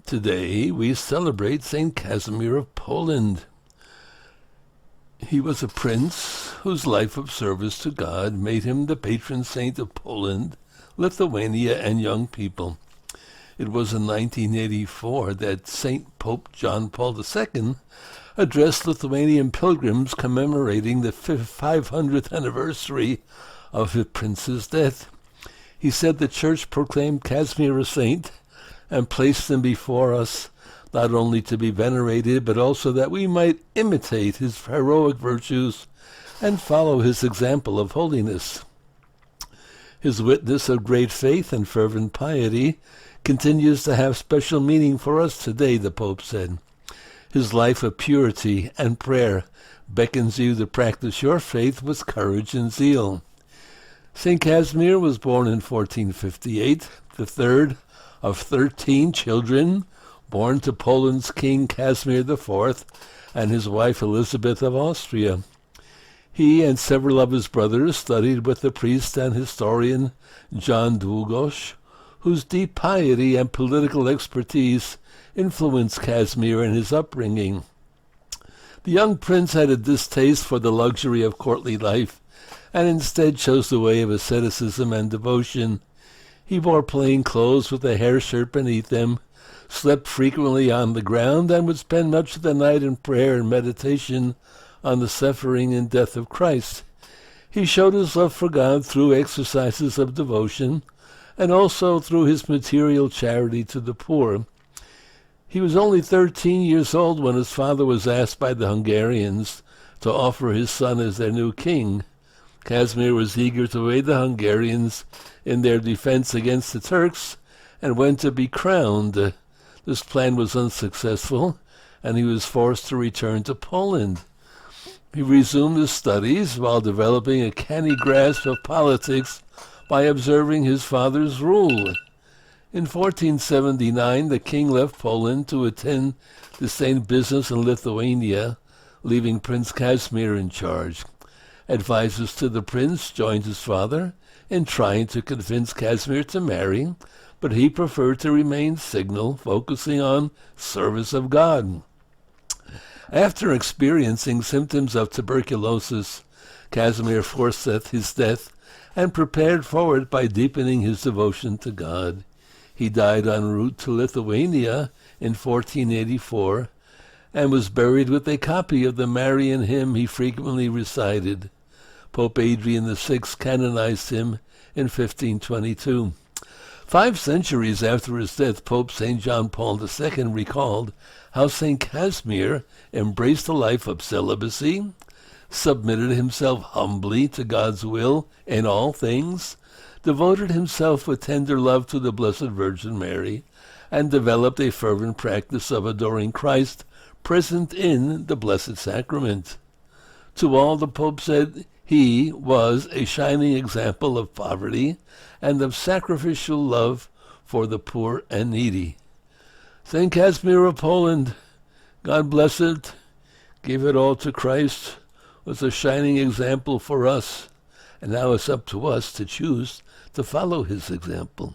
Today we celebrate Saint Casimir of Poland. He was a prince whose life of service to God made him the patron saint of Poland, Lithuania, and young people. It was in 1984 that Saint Pope John Paul II addressed Lithuanian pilgrims commemorating the 500th anniversary of the prince's death. He said the Church proclaimed Casimir a saint and placed him before us, not only to be venerated, but also that we might imitate his heroic virtues and follow his example of holiness. His witness of great faith and fervent piety continues to have special meaning for us today, the Pope said. His life of purity and prayer beckons you to practice your faith with courage and zeal. St. Casimir was born in 1458, the third of 13 children born to Poland's King Casimir IV and his wife Elizabeth of Austria. He and several of his brothers studied with the priest and historian John Długosz, whose deep piety and political expertise influenced Casimir in his upbringing. The young prince had a distaste for the luxury of courtly life and instead chose the way of asceticism and devotion. He wore plain clothes with a hair shirt beneath them, slept frequently on the ground, and would spend much of the night in prayer and meditation on the suffering and death of Christ. He showed his love for God through exercises of devotion, and also through his material charity to the poor. He was only 13 years old when his father was asked by the Hungarians to offer his son as their new king. Casimir was eager to aid the Hungarians in their defense against the Turks and went to be crowned. This plan was unsuccessful, and he was forced to return to Poland. He resumed his studies while developing a canny grasp of politics by observing his father's rule. In 1479, the king left Poland to attend to same business in Lithuania, leaving Prince Casimir in charge. Advisors to the prince joined his father in trying to convince Casimir to marry, but he preferred to remain single, focusing on service of God. After experiencing symptoms of tuberculosis, Casimir foresaw his death and prepared for it by deepening his devotion to God. He died en route to Lithuania in 1484 and was buried with a copy of the Marian hymn he frequently recited. Pope Adrian VI canonized him in 1522. 5 centuries after his death, Pope St. John Paul II recalled how St. Casimir embraced a life of celibacy, submitted himself humbly to God's will in all things, devoted himself with tender love to the Blessed Virgin Mary, and developed a fervent practice of adoring Christ present in the Blessed Sacrament. To all, the Pope said, he was a shining example of poverty and of sacrificial love for the poor and needy. St. Casimir of Poland, God bless it, gave it all to Christ, was a shining example for us, and now it's up to us to choose to follow his example.